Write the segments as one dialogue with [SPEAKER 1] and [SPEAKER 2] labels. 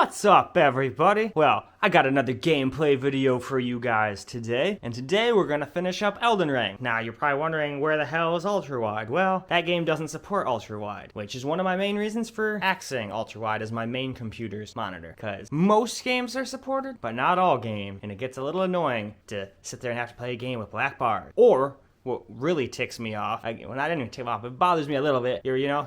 [SPEAKER 1] What's up, everybody? Well, I got another gameplay video for you guys today, and today we're gonna finish up Elden Ring. Now, you're probably wondering where the hell is ultra-wide? Well, that game doesn't support ultra-wide, which is one of my main reasons for accessing ultra-wide as my main computer's monitor, because most games are supported, but not all games, and it gets a little annoying to sit there and have to play a game with black bars. Or what really ticks me off, well, not even tick off, it bothers me a little bit.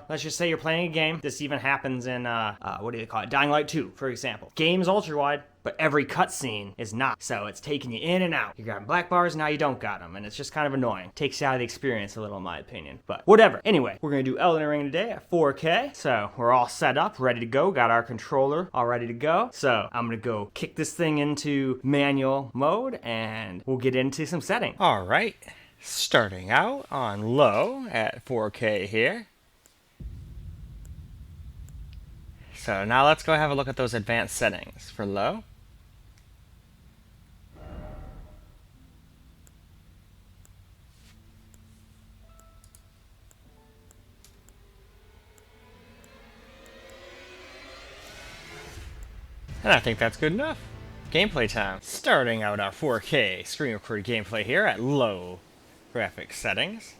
[SPEAKER 1] Let's just say you're playing a game. This even happens in, what do they call it? Dying Light 2, for example. Game's ultra-wide, but every cutscene is not. So it's taking you in and out. You got black bars, now you don't got them, and it's just kind of annoying. Takes you out of the experience a little, in my opinion. But whatever. Anyway, we're gonna do Elden Ring today at 4K. So we're all set up, ready to go. Got our controller all ready to go. So I'm gonna go kick this thing into manual mode, and we'll get into some settings.
[SPEAKER 2] All right. Starting out on low at 4K here. So now let's go have a look at those advanced settings for low. And I think that's good enough. Gameplay time. Starting out our 4K screen recorded gameplay here at low graphics settings.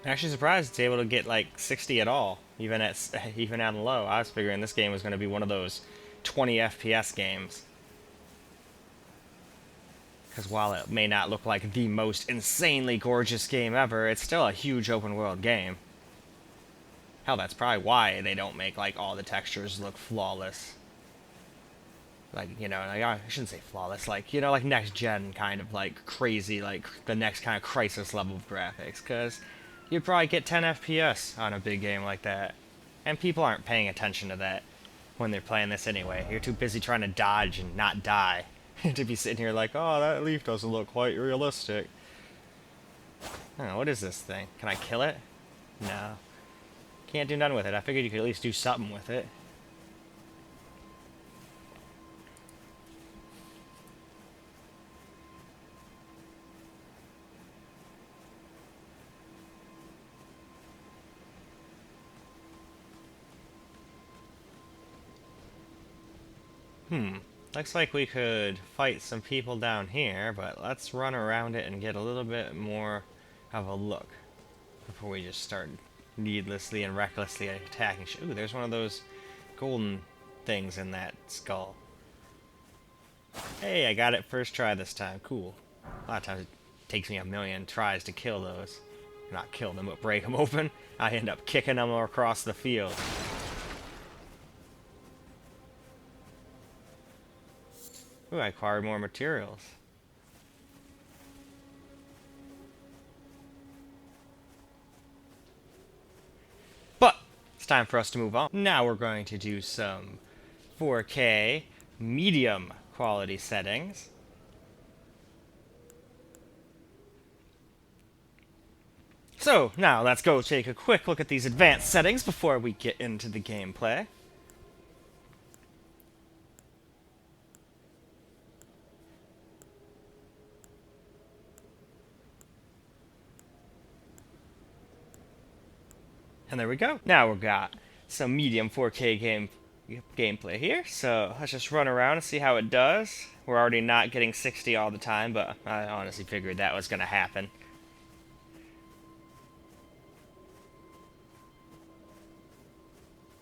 [SPEAKER 2] I'm actually surprised it's able to get like 60 at all, even at low. I was figuring this game was going to be one of those 20 FPS games. Because while it may not look like the most insanely gorgeous game ever, it's still a huge open world game. Hell, that's probably why they don't make, like, all the textures look flawless. Like, I shouldn't say flawless, like, like next-gen kind of, like, crazy, like, the next kind of Crisis level of graphics, because you'd probably get 10 FPS on a big game like that. And people aren't paying attention to that when they're playing this anyway. You're too busy trying to dodge and not die to be sitting here like, oh, that leaf doesn't look quite realistic. Oh, what is this thing? Can I kill it? No. Can't do nothing with it. I figured you could at least do something with it. Looks like we could fight some people down here, but let's run around it and get a little bit more of a look before we just start needlessly and recklessly attacking. Ooh, there's one of those golden things in that skull. Hey, I got it first try this time. Cool. A lot of times it takes me a million tries to kill those. Not kill them, but break them open. I end up kicking them across the field. Ooh, I acquired more materials. But it's time for us to move on. Now we're going to do some 4K medium quality settings. So now let's go take a quick look at these advanced settings before we get into the gameplay. And there we go. Now we've got some medium 4K gameplay here. So let's just run around and see how it does. We're already not getting 60 all the time, but I honestly figured that was going to happen.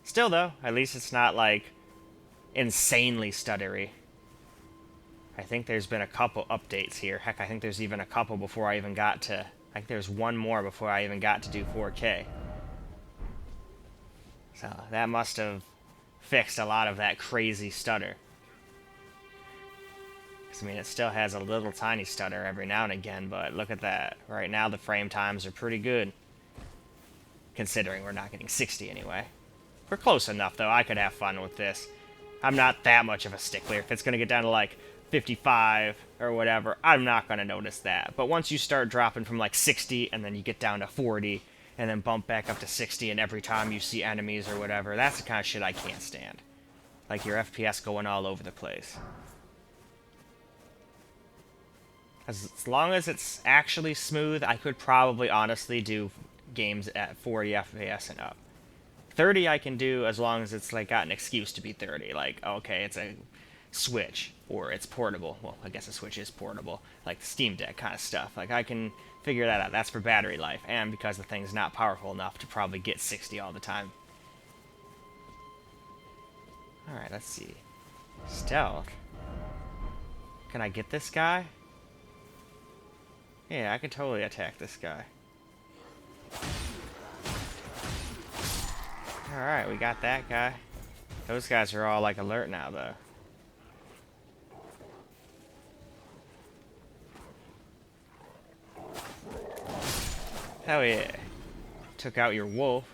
[SPEAKER 2] Still though, at least it's not like insanely stuttery. I think there's been a couple updates here. Heck, I think there's even a couple before I even got to... I think there's one more before I even got to do 4K. So that must have fixed a lot of that crazy stutter. Because, I mean, it still has a little tiny stutter every now and again, but look at that. Right now the frame times are pretty good. Considering we're not getting 60 anyway. We're close enough, though. I could have fun with this. I'm not that much of a stickler. If it's going to get down to, like, 55 or whatever, I'm not going to notice that. But once you start dropping from, like, 60 and then you get down to 40... and then bump back up to 60, and every time you see enemies or whatever, that's the kind of shit I can't stand. Like your FPS going all over the place. As long as it's actually smooth, I could probably honestly do games at 40 FPS and up. 30 I can do as long as it's like got an excuse to be 30. Like, okay, it's a Switch or it's portable. Well, I guess a Switch is portable. Like the Steam Deck kind of stuff. Like I can figure that out. That's for battery life and because the thing's not powerful enough to probably get 60 all the time. Alright, let's see. Stealth. Can I get this guy? Yeah, I can totally attack this guy. Alright, we got that guy. Those guys are all, like, alert now, though. Hell yeah. Took out your wolf.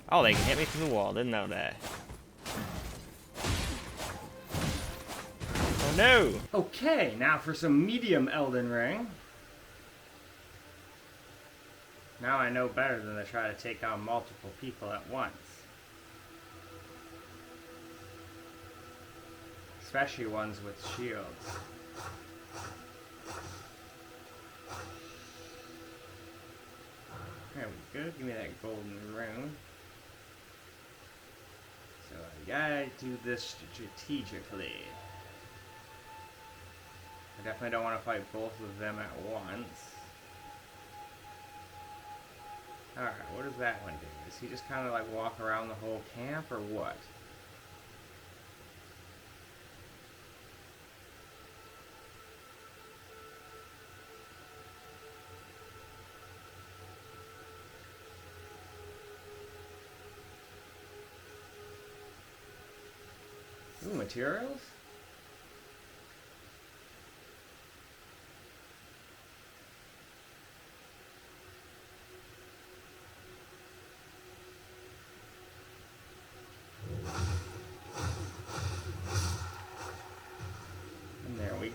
[SPEAKER 2] Oh, they can hit me through the wall. Didn't know that. Oh, no!
[SPEAKER 1] Okay, now for some medium Elden Ring. Now I know better than to try to take on multiple people at once. Especially ones with shields. There we go, give me that golden rune. So I gotta do this strategically. I definitely don't want to fight both of them at once. Alright, what does that one do? Does he just kind of like walk around the whole camp or what? Ooh, materials?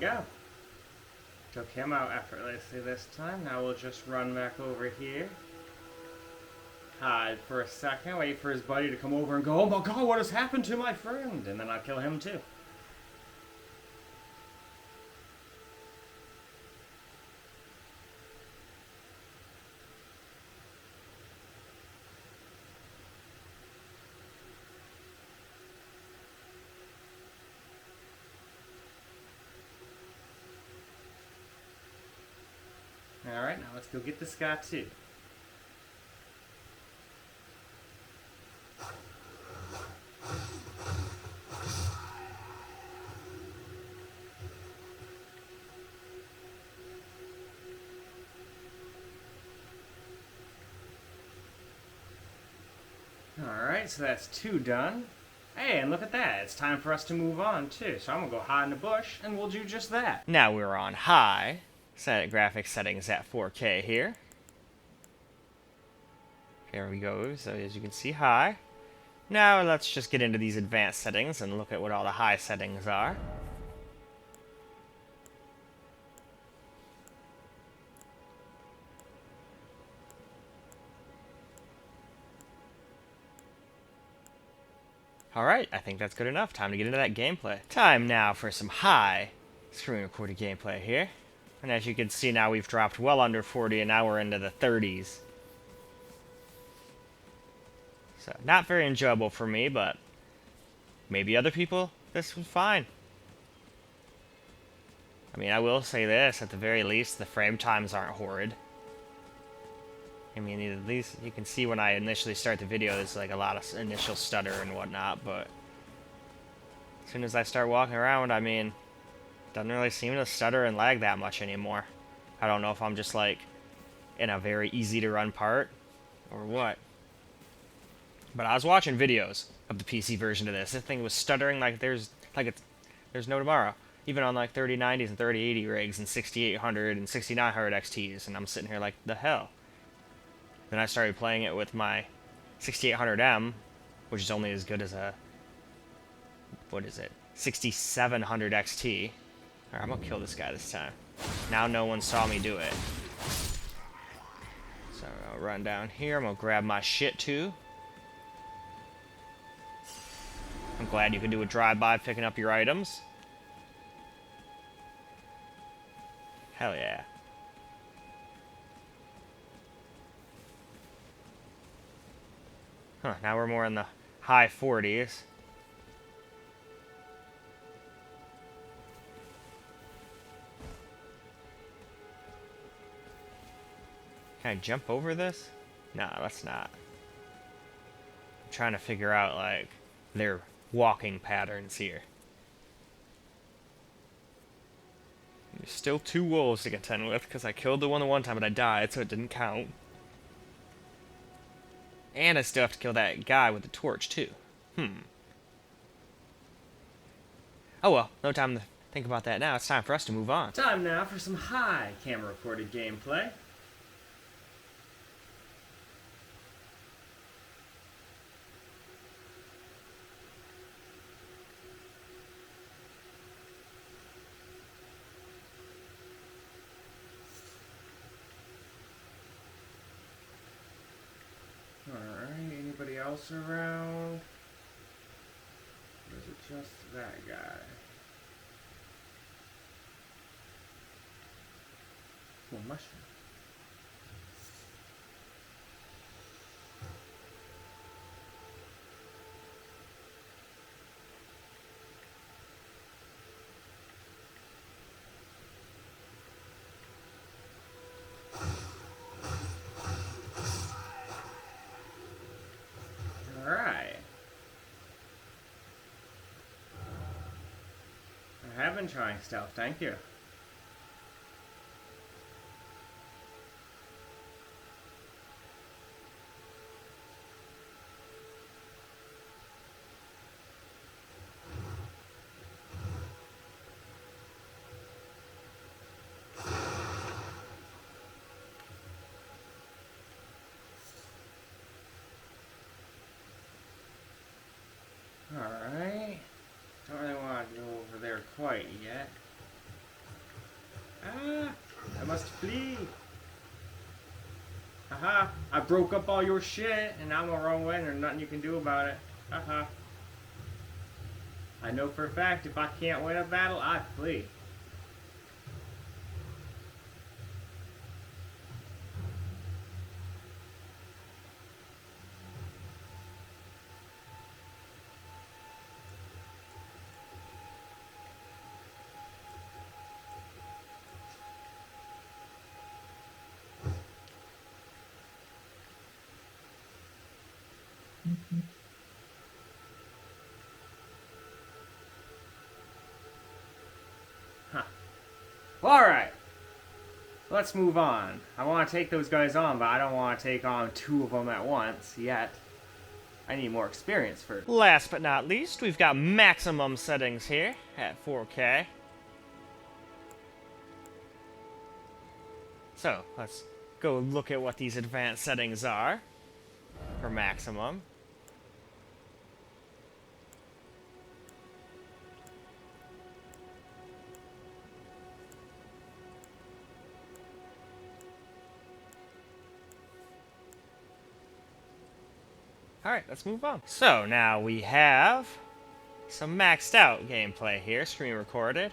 [SPEAKER 1] Go. Took him out effortlessly this time. Now we'll just run back over here. Hide for a second. Wait for his buddy to come over and go, oh my god, what has happened to my friend? And then I'll kill him too. Alright, now let's go get this guy too. Alright, so that's 2 done. Hey, and look at that. It's time for us to move on too. So I'm gonna go hide in the bush and we'll do just that.
[SPEAKER 2] Now we're on high. Set graphics settings at 4K here. There we go. So as you can see, high. Now let's just get into these advanced settings and look at what all the high settings are. Alright, I think that's good enough. Time to get into that gameplay. Time now for some high screen recorded gameplay here. And as you can see now, we've dropped well under 40, and now we're into the 30s. So, not very enjoyable for me, but maybe other people, this was fine. I mean, I will say this, at the very least, the frame times aren't horrid. I mean, at least you can see when I initially start the video, there's like a lot of initial stutter and whatnot, but as soon as I start walking around, I mean, doesn't really seem to stutter and lag that much anymore. I don't know if I'm just like in a very easy to run part or what. But I was watching videos of the PC version of this. This thing was stuttering like there's no tomorrow. Even on like 3090s and 3080 rigs and 6800 and 6900 XTs, and I'm sitting here like, the hell. Then I started playing it with my 6800M, which is only as good as a, what is it, 6700 XT. Alright, I'm gonna kill this guy this time. Now no one saw me do it. So I'll run down here. I'm gonna grab my shit too. I'm glad you can do a drive-by picking up your items. Hell yeah. Huh, now we're more in the high 40s. Can I jump over this? No, let's not. I'm trying to figure out, like, their walking patterns here. There's still 2 wolves to contend with, because I killed the one time, but I died, so it didn't count. And I still have to kill that guy with the torch, too. Oh well, no time to think about that now. It's time for us to move on.
[SPEAKER 1] Time now for some high camera recorded gameplay. Alright, anybody else around? Or is it just that guy? Oh, mushroom. Alright. I have been trying stealth, thank you. Alright. Don't really want to go over there quite yet. Ah! I must flee! Haha! I broke up all your shit, and now I'm the wrong way, and there's nothing you can do about it. Haha. I know for a fact if I can't win a battle, I flee. Huh. Alright. Let's move on. I want to take those guys on, but I don't want to take on 2 of them at once yet. I need more experience first.
[SPEAKER 2] Last but not least, we've got maximum settings here at 4K. So, let's go look at what these advanced settings are for maximum. Alright, let's move on. So, now we have some maxed out gameplay here, screen recorded.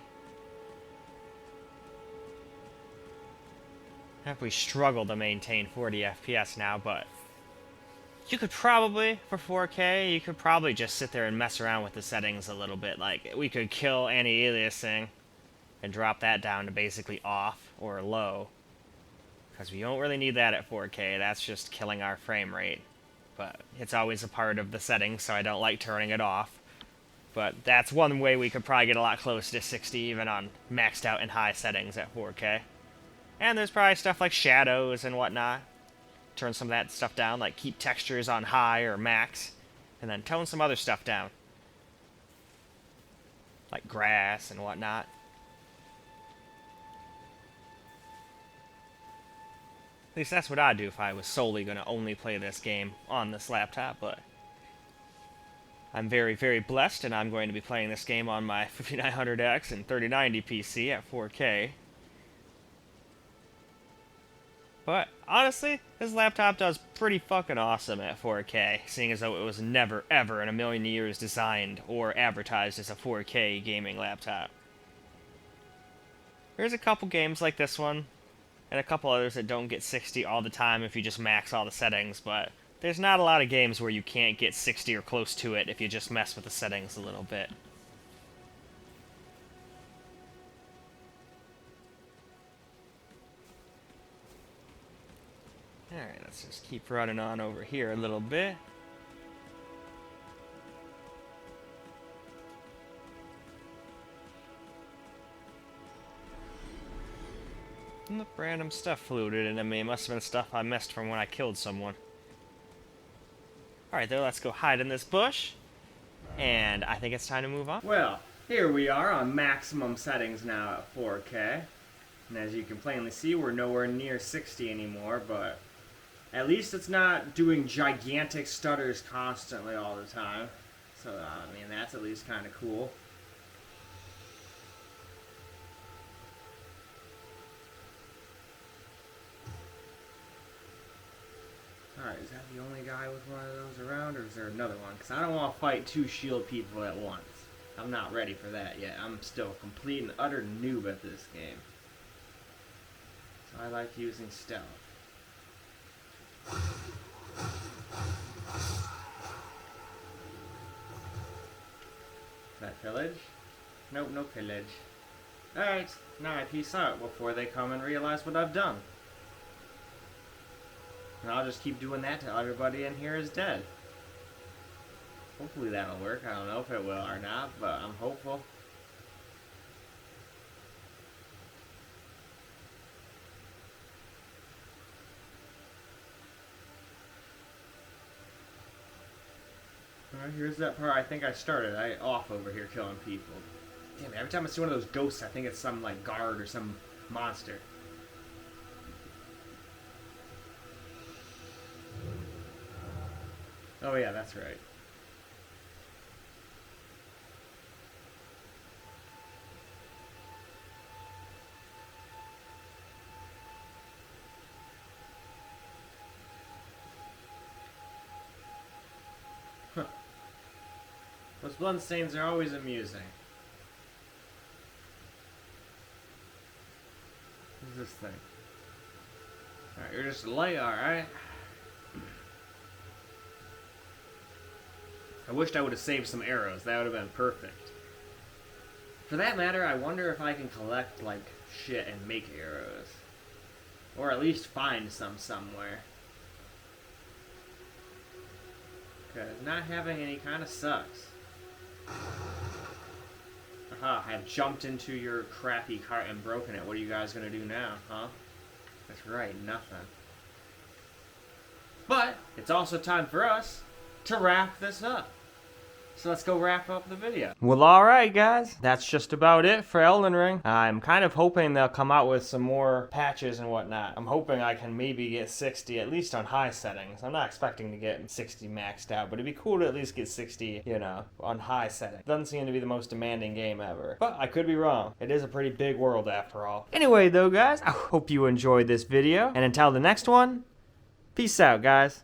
[SPEAKER 2] We struggle to maintain 40 FPS now, but you could probably, for 4K, you could probably just sit there and mess around with the settings a little bit. Like, we could kill anti-aliasing and drop that down to basically off or low. Because we don't really need that at 4K, that's just killing our frame rate. But it's always a part of the settings, so I don't like turning it off. But that's one way we could probably get a lot closer to 60, even on maxed out and high settings at 4K. And there's probably stuff like shadows and whatnot. Turn some of that stuff down, like keep textures on high or max, and then tone some other stuff down. Like grass and whatnot. At least that's what I'd do if I was solely going to only play this game on this laptop, but I'm very, very blessed, and I'm going to be playing this game on my 5900X and 3090 PC at 4K. But, honestly, this laptop does pretty fucking awesome at 4K, seeing as though it was never, ever in a million years designed or advertised as a 4K gaming laptop. There's a couple games like this one, and a couple others that don't get 60 all the time if you just max all the settings, but there's not a lot of games where you can't get 60 or close to it if you just mess with the settings a little bit. Alright, let's just keep running on over here a little bit. And the random stuff floated into me. It must have been stuff I missed from when I killed someone. Alright, though, let's go hide in this bush. And I think it's time to move on.
[SPEAKER 1] Well, here we are on maximum settings now at 4K. And as you can plainly see, we're nowhere near 60 anymore, but at least it's not doing gigantic stutters constantly all the time. So, I mean, that's at least kind of cool. Alright, is that the only guy with one of those around, or is there another one? Because I don't want to fight 2 shield people at once. I'm not ready for that yet. I'm still a complete and utter noob at this game. So I like using stealth. Is that pillage? Nope, no pillage. Alright, now I peace out before they come and realize what I've done. And I'll just keep doing that till everybody in here is dead. Hopefully that'll work. I don't know if it will or not, but I'm hopeful. Alright, here's that part I think I started. I off over here killing people. Damn it, every time I see one of those ghosts, I think it's some, like, guard or some monster. Oh yeah, that's right. Huh. Those bloodstains are always amusing. What's this thing? Alright, you're just light, alright? I wished I would have saved some arrows. That would have been perfect. For that matter, I wonder if I can collect, like, shit and make arrows. Or at least find some somewhere. Because not having any kind of sucks. Aha, I've jumped into your crappy cart and broken it. What are you guys going to do now, huh? That's right, nothing. But, it's also time for us to wrap this up. So let's go wrap up the video. Well, alright guys, that's just about it for Elden Ring. I'm kind of hoping they'll come out with some more patches and whatnot. I'm hoping I can maybe get 60, at least on high settings. I'm not expecting to get 60 maxed out, but it'd be cool to at least get 60, you know, on high settings. Doesn't seem to be the most demanding game ever. But I could be wrong. It is a pretty big world after all. Anyway though guys, I hope you enjoyed this video. And until the next one, peace out guys.